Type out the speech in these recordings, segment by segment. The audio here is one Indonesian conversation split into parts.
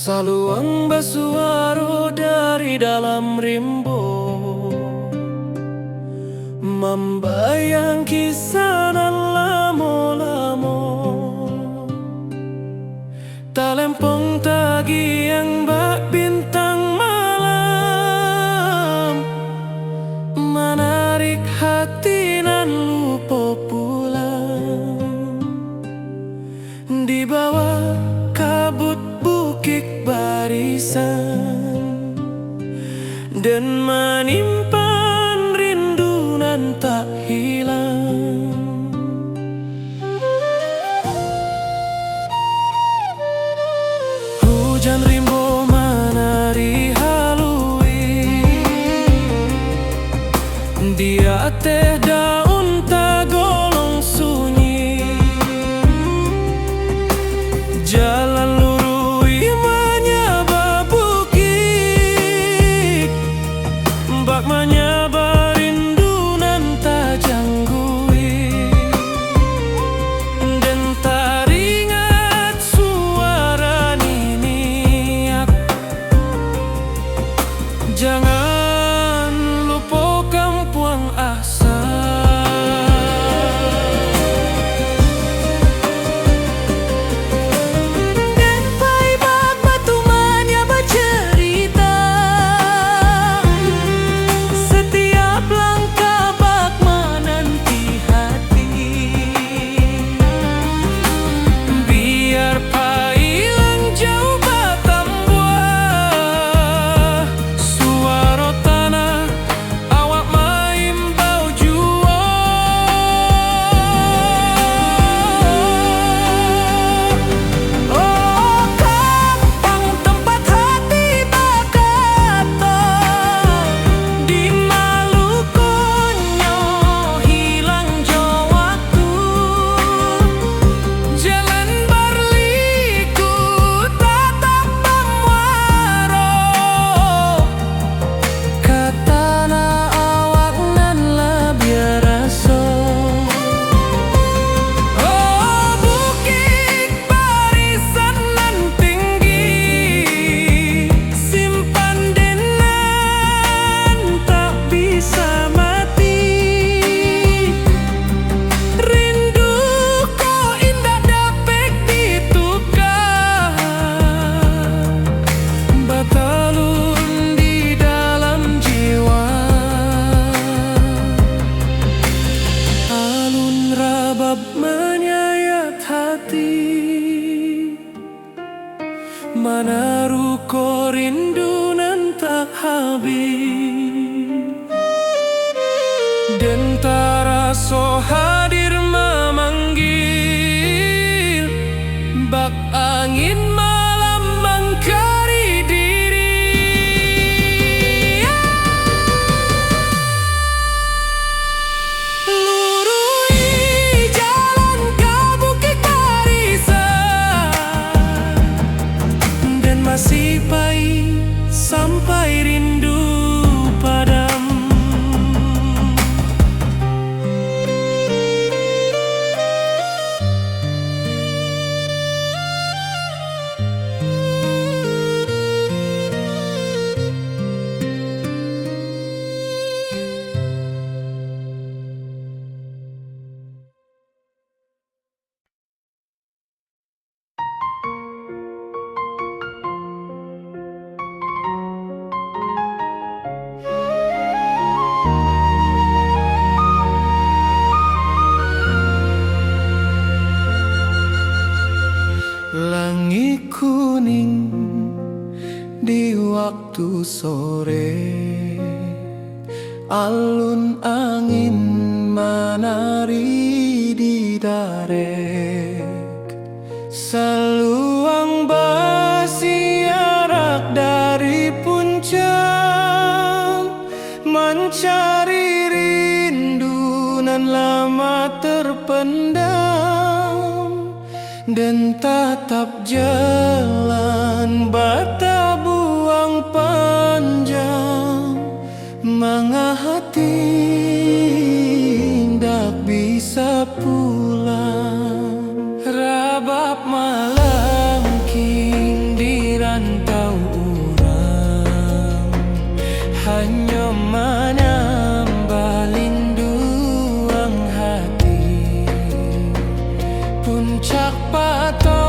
Saluang basuaro dari dalam rimbo, membayang kisah nan lamo-lamo. Talempong tagi yang bak bintang malam, menarik hati nan lupa pulang. Di bawah kabut bukit barisan, dan menyimpan rindu nan tak hilang. Hujan rimbo menari halui, dia teh daun tagolong sunyi. Jalan lurui menyaba bukit, bak menyaba rindu nan tak janggui. Dan teringat suara niniak, jangan lupakan puang asa. Menyayat hati, menaruh rindu nan tak habis. Dan taraso hadir memanggil, bak angin malam mengkari diri. Masih pahit sampai rindu padam. Langit kuning di waktu sore, alun angin menari di darek. Seluang bersiarak dari puncak, mencari rindu nan lama terpendam. Dan tatap jalan bata buang panjang, mengahati tak bisa pulang. Rabab malam king di rantai puncak pato,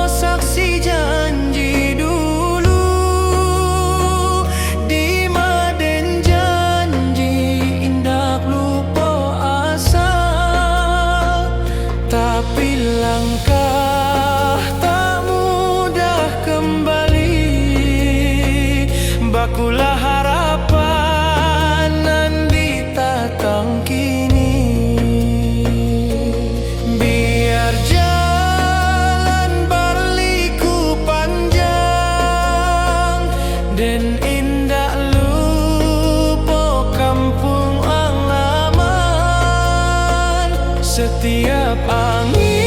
saksi janji dulu di maden janji indak lupa asa, tapi langkah tak mudah kembali. Bakulah harapan nan ditatang kini. Biar jalan berliku panjang dan indah lupa kampung halaman. Setiap angin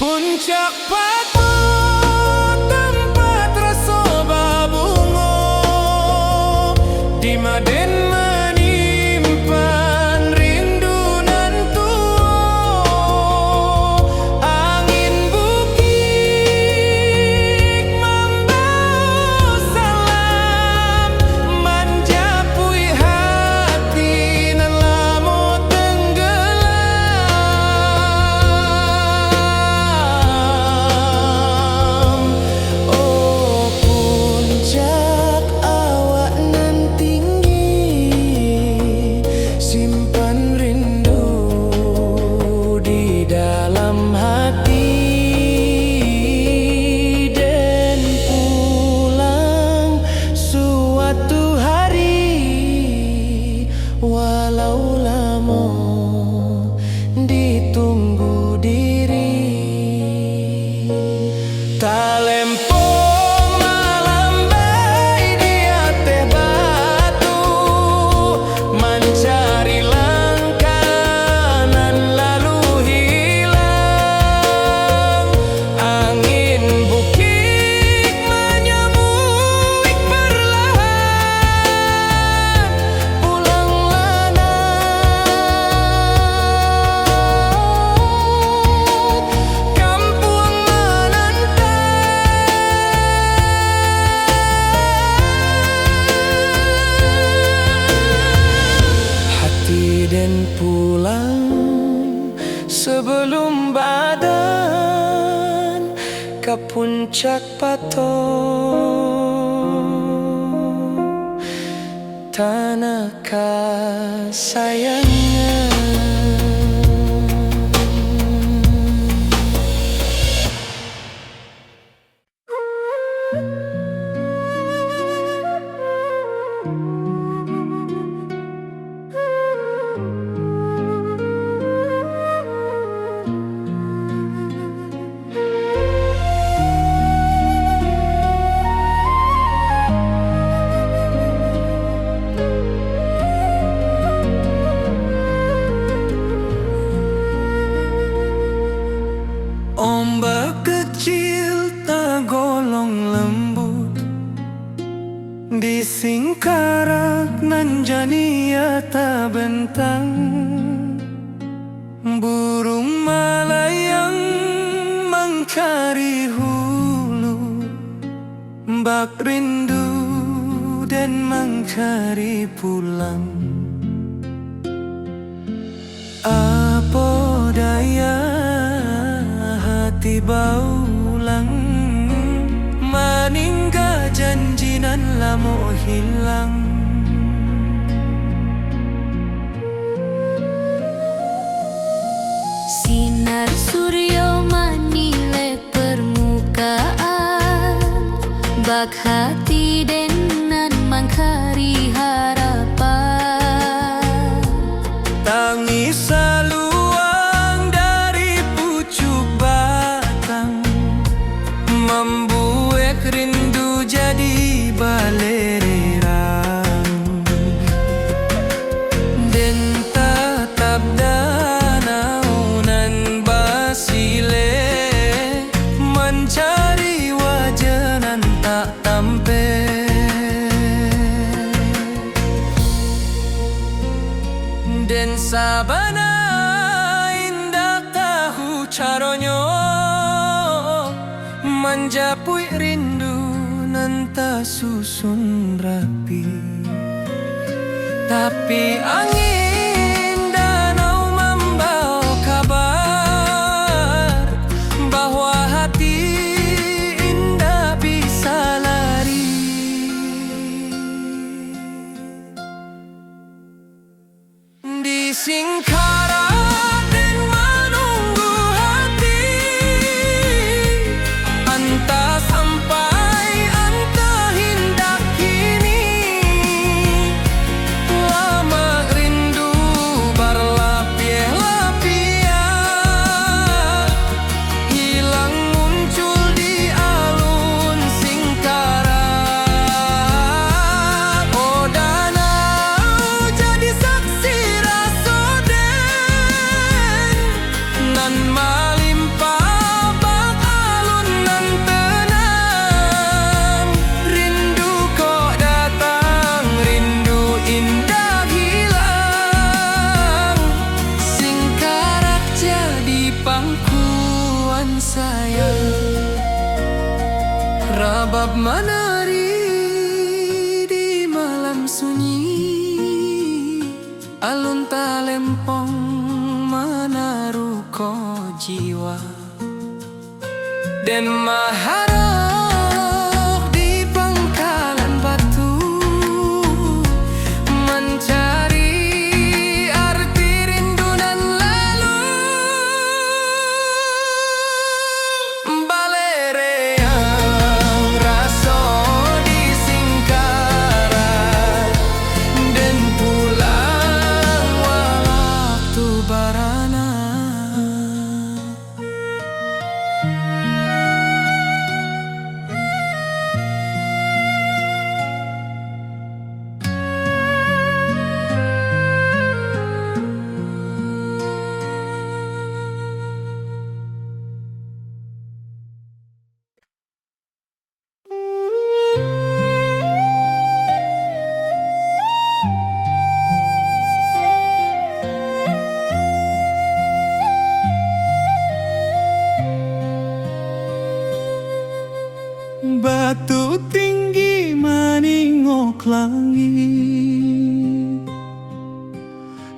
puncak pato, tempat rasa babungo, di maden menyimpan rindu nan tua. Angin bukit membawa salam, menjapui hati nan lamo tenggelam. Dalam hati dan pulang suatu hari, walau lama ditunggu diri. Talempo malam bayi di atas batu, mencari langkah nan lalu hilang. Angin bukit menyembuik perlahan, pulanglah nak, kampung menanti. Hati dan pulang sebelum badan ke puncak pato, tanah kesayangan. Ombak kecil tak golong lembut, di singkarak nan jania tak bentang. Burung melayang mengcari hulu, bak rindu dan mengcari pulang. Apa daya hati baulang, meninggal janji nan lamo hilang. Sinar surya menilai permukaan, bak hati dengan mengkari harapan. Tangis saluang dari pucuk batang, membuat rindu jadi balererang. Dan tatap danau nan basile, mencari wajah nan tak tampe. Dan sabana indah tahu caronyo manjapui rindu nanta susun rapi. Tapi angin danau membawa kabar bahwa hati indah bisa lari. Di Singkara dan menunggu hati, entah sampai entah hendak kini. Lama rindu berlapis-lapis, hilang muncul di alun Singkara. Oh danau jadi saksi nan malimpah bak alun nan tenang. Rindu kok datang, rindu indah hilang. Singkarak jadi pangkuan sayang. Rabab menari di malam sunyi, alun talempong menaruh ko jiwa. Dan maharok di pangkalan batu, mencari arti rindu nan lalu. Balereang raso di Singkara, dan pulang waktu barana. Batu tinggi meningok langit,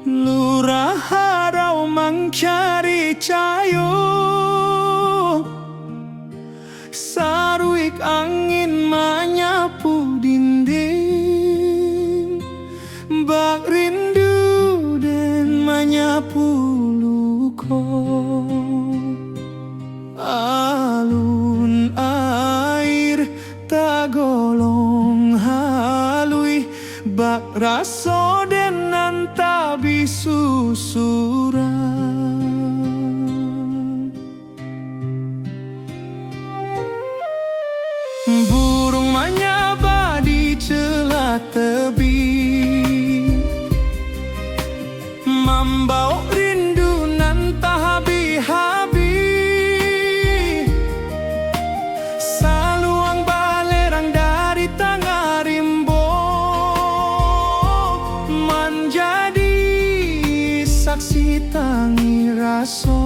lurah harau mencari cayo. Saruik angin menyapu dinding, bak rindu dan menyapu luko. Alun air tagolong halui, bak raso den nanta bisusuran. Burung menyaba di celah tebing, membawa rindu nan tak habis-habis. Saluang balerang dari tengah rimbo, menjadi saksi tangi raso.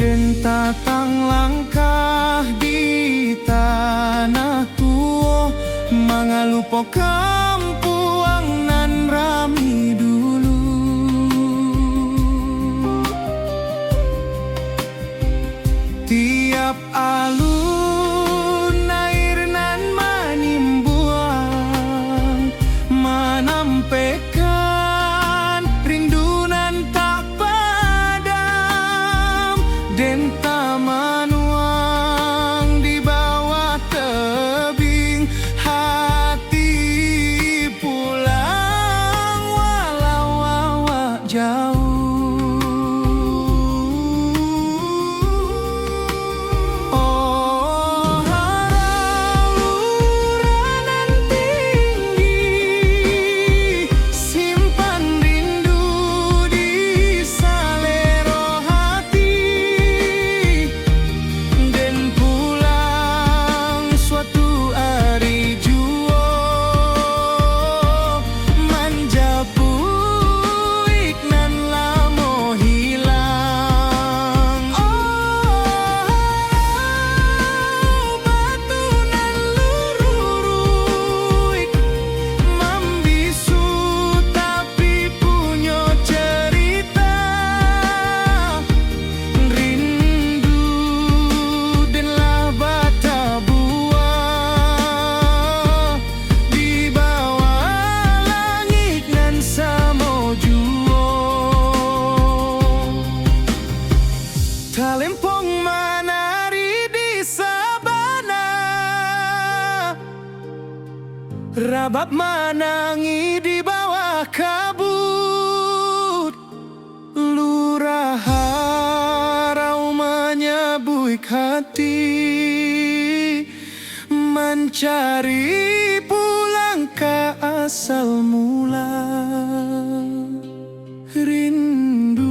Dan tatang langkah di tanah tua, mengalupo kampuang nan rami dulu. Tiap alun air nan menimbuang, menampaikan rindu nan tak padam. Dan tak menuang di bawah tebing, hati pulang walau awak jauh. Talempong menari di sabana, rabab menangi di bawah kabut. Lurah harau menyebuik hati, mencari pulang ke asal mula. Rindu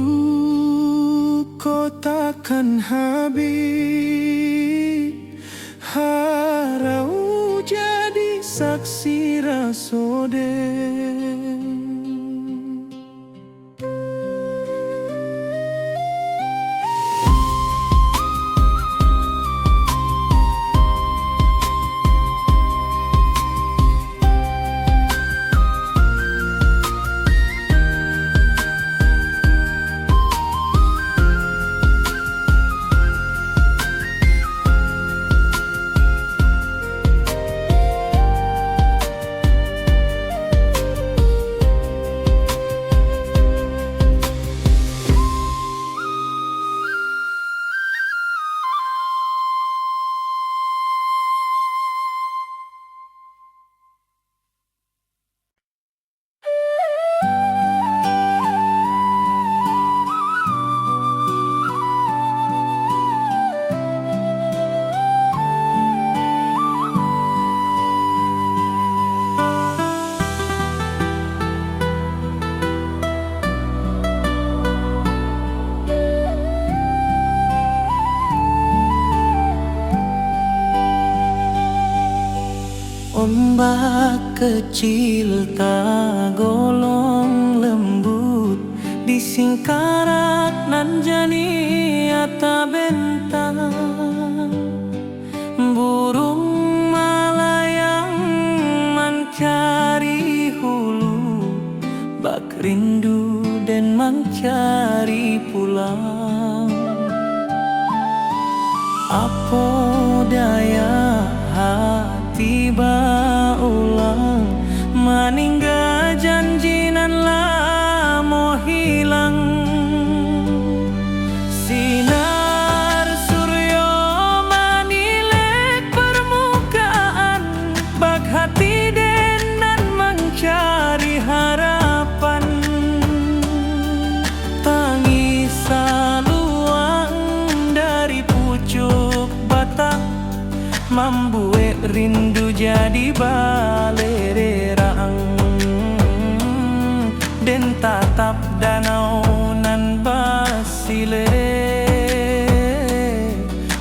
kau takkan habis, harau jadi saksi rasode. Ombak kecil tak golong lembut di singkarak nan jani ata bentang. Burung malayang mencari hulu, bak rindu dan mencari pulang. Apa daya hati ulang meninggal janji nan lamo hilang. Sinar suryo manilek permukaan, bak hati den nan mencari harapan. Tangis saluang dari pucuk batang, membuat rindu jadi balererang. Den tatap danau nan basile,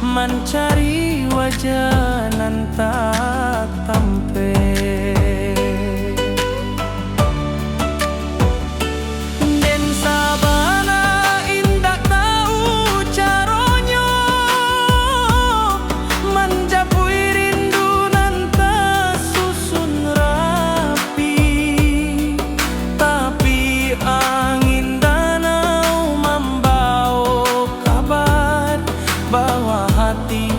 mencari wajah nan tak tampe. Den sabana indak tahu caronyo menjapui rindu nan tersusun rapi. Tapi angin danau membawa kabar bahwa hati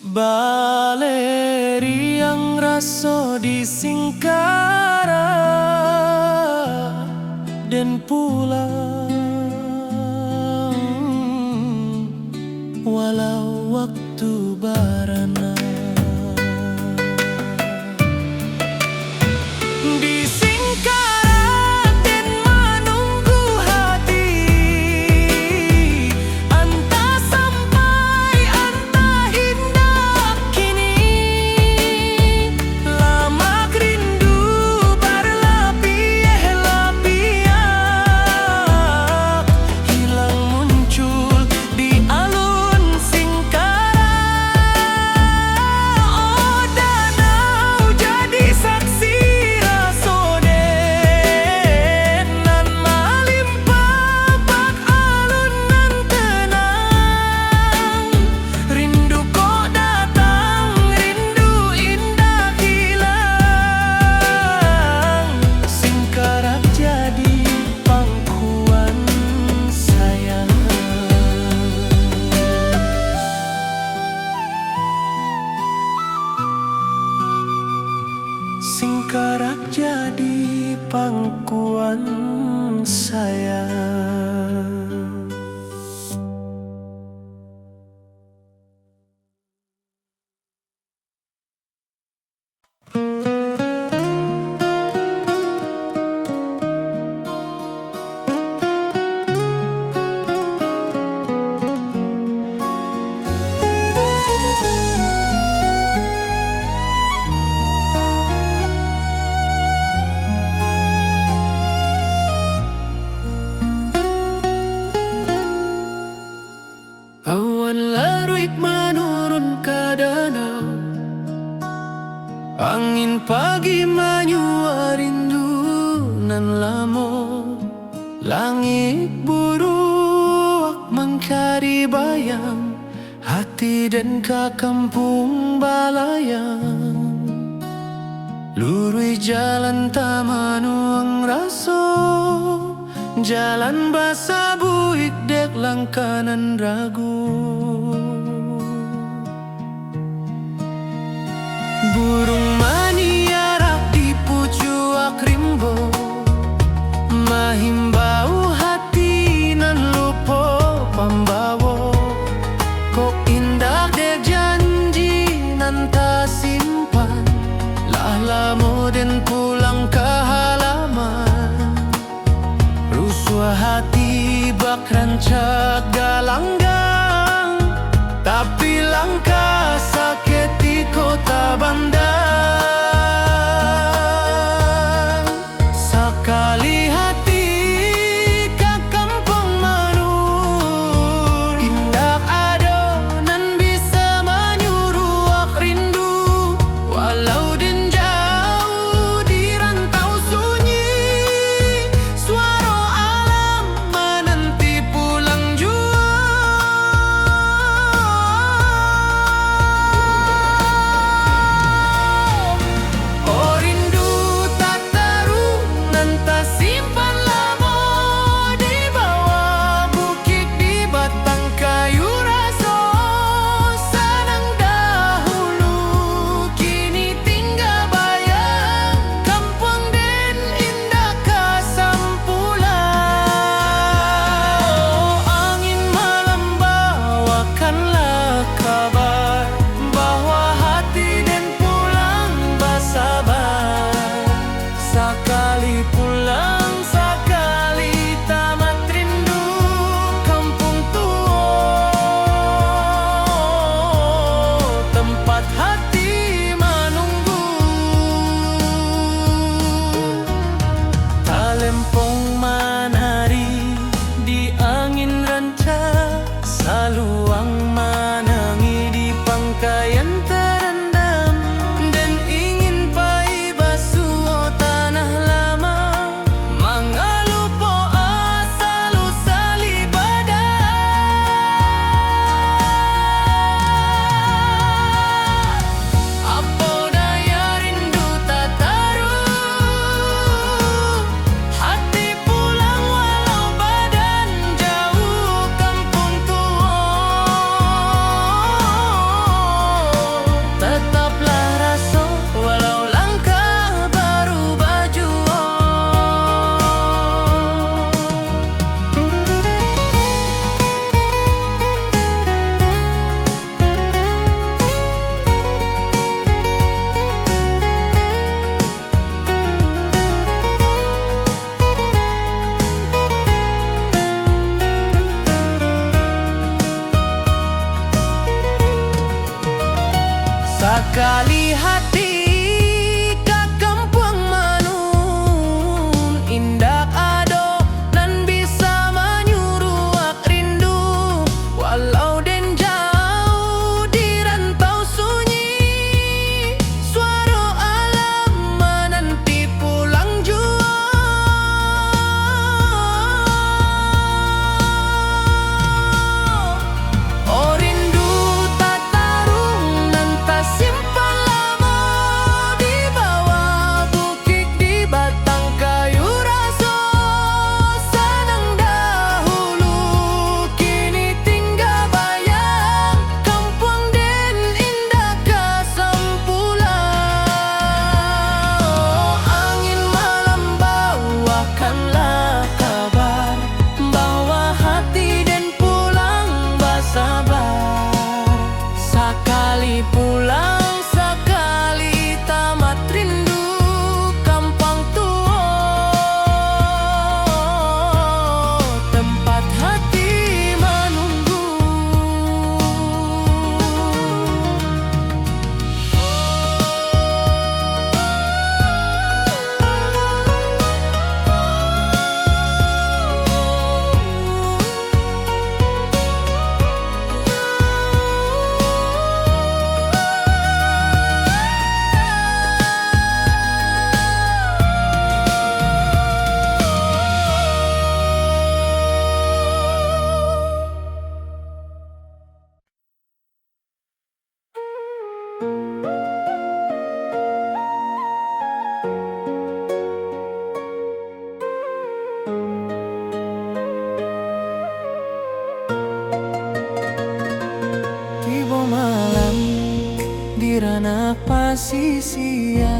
Baleri yang raso di Singkara dan pulang walau waktu barana. Di Singkara dan menunggu hati, entah sampai entah indah kini. Lama rindu berlapis-lapis, hilang muncul di alun Singkara. Oh, danau jadi saksi rasoden nan melimpah bak alun nan tenang. Rindu kok datang, rindu indah hilang. Singkara jadi pangkuan sayang. Singkara jadi pangkuan sayang. Awan larut menurun ke danau, angin pagi menyua rindu nan lamo. Langit buruak mengkari bayang, hati dan ke kampung balayang. Lurui jalan tamanuang raso, jalan basa buik dek langkanan ragu. Burung maniarak di pucuak rimbo, mahimbau hati nan lupo pambawo. Kok indah dek janji nan tak simpan, lamo den pulang ke halaman. Rusua hati bak rancak galanggang, tapi langkah sakit di kota Bandar. Sekali hati ke kampung manur, indah adonan bisa menyuruh rindu. Walau den jauh di rantau sunyi, suara alam menanti pulang jua. Sakali hati ka kampung manun, indak ado nan bisa menyuruak rindu. Walau den jauh di rantau sunyi, suara alam menanti pulang jua. Oh rindu tak tarung nan tak simpan lama, di bawah bukit di batang kayu raso. Senang dahulu kini tinggal bayang, kampung den indah kasampulan. Oh angin malam bawakanlah kabar bahwa hati den pulang basabar. Sakali pulang, sakali tamat rindu kampung tua, tempat hati menunggu. Tiba malam di ranah pasisia,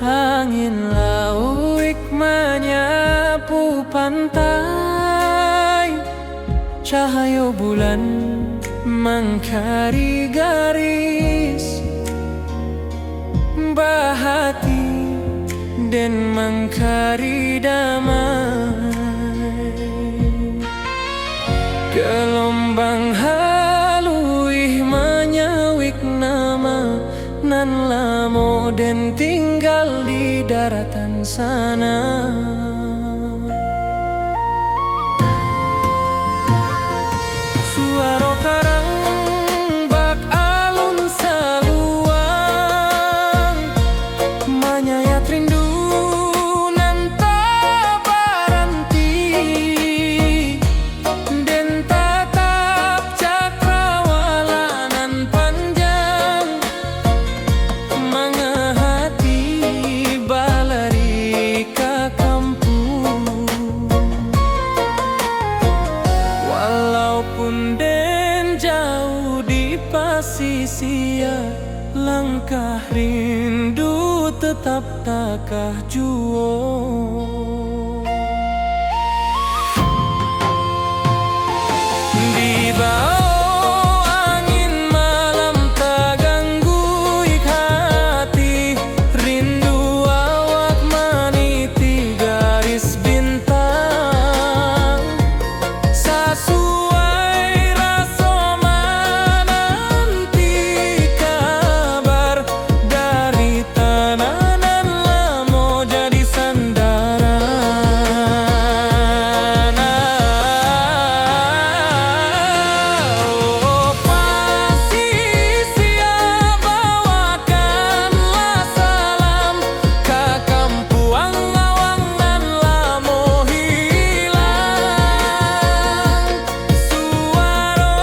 angin lauik menyapu pantai, cahaya bulan mengkari garis, bahati dan mengkari damai. Gelombang haluih menyawik nama nan lamo dan tinggal di daratan sana. Suara karang bak alun saluang, menyayat rindu nan tak berhenti. Den tatap cakrawala nan panjang, mengehati balari ka kampung. Walaupun den jauh di pasisia, langkah rindu tetap takah juo. Di bawah angin malam tak ganggu hati, rindu awak meniti garis bintang. Sesuai rasa menanti kabar dari tanah nan lamo jadi sandaran. Oh pasisia bawakanlah salam ka kampuang awang nan lamo hilang. Suara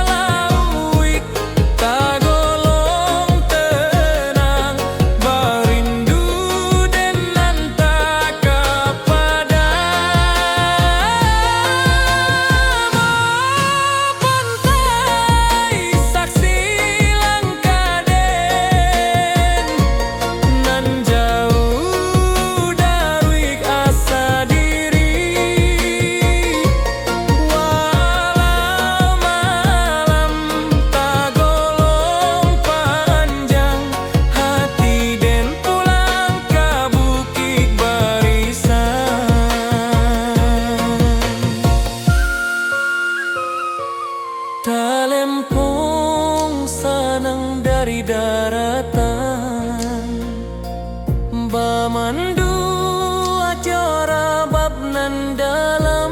lauik tagolong tenang, berindu den nan tak kepadam. Pantai saksi langkah den nan jauh dari asa diri. Walau malam tagolong panjang, hati den pulang ke bukit barisan. Talempong sa dari daratan Bamandu acara bab nan dalam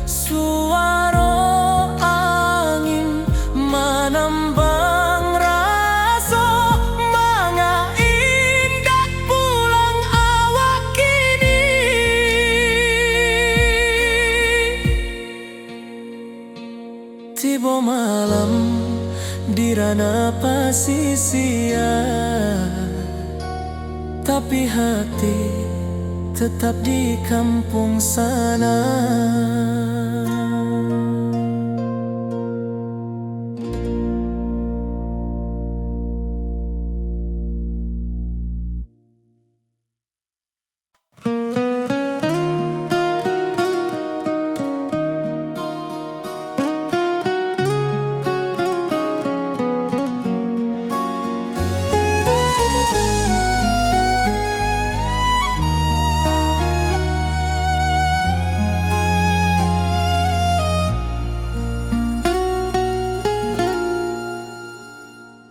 suara angin menambang rasa manga indah pulang awak kini tiba malam di ranah pasisian tapi hati tetap di kampung sana.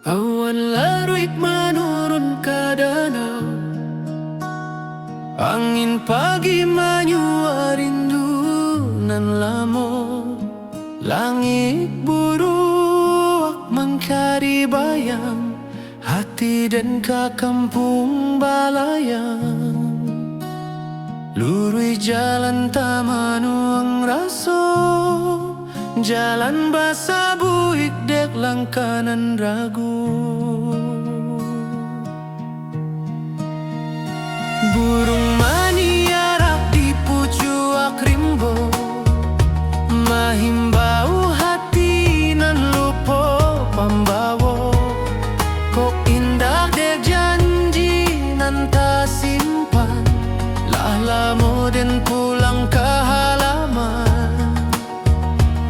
Awan larut menurun ke danau, angin pagi menyua rindu nan lamo, langit buruk mengkari bayang, hati dan ke kampung balayang. Lurui jalan tamanuang raso, jalan basah buik dek langkanan ragu. Burung maniarak di pucuak rimbo, mahimbau hati nan lupo pambawo. Kok indah dek janji nan tak simpan, lah lamo den pulang ke halaman.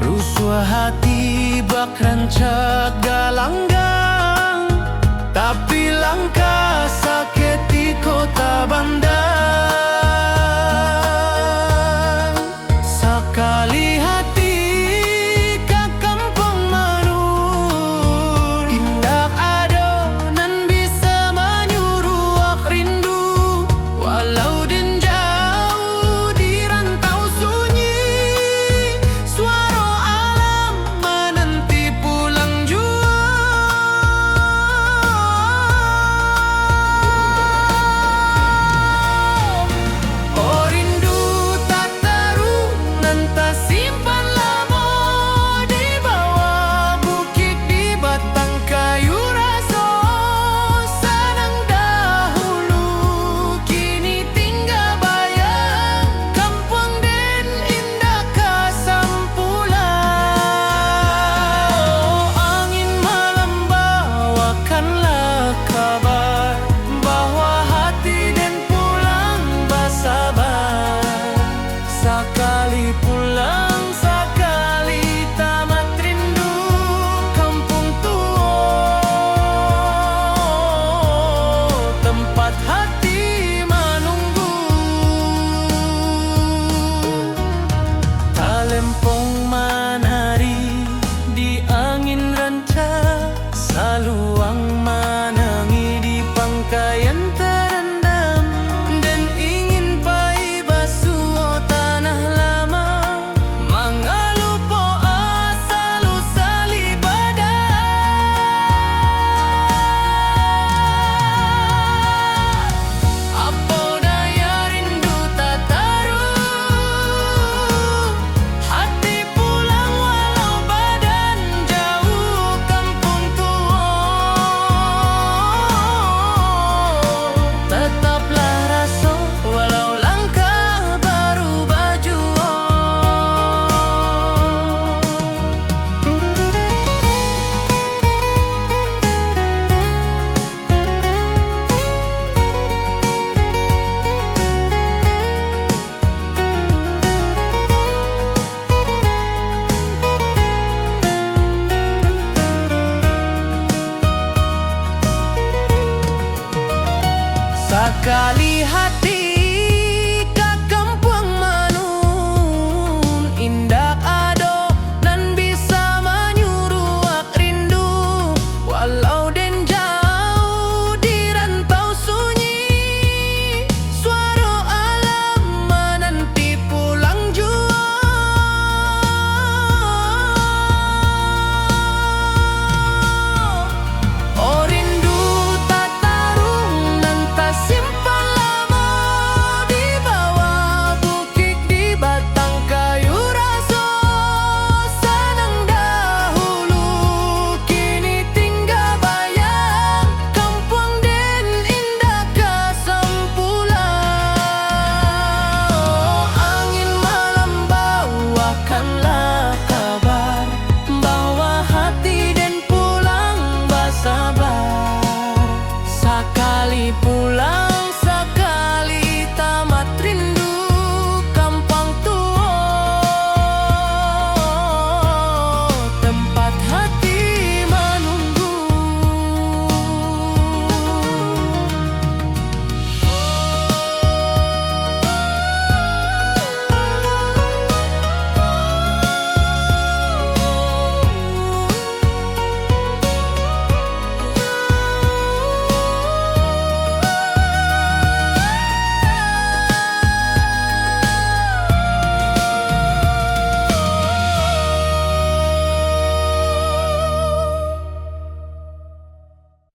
Rusua hati bak rancak galanggang, tapi langkah sakit di kota bandar.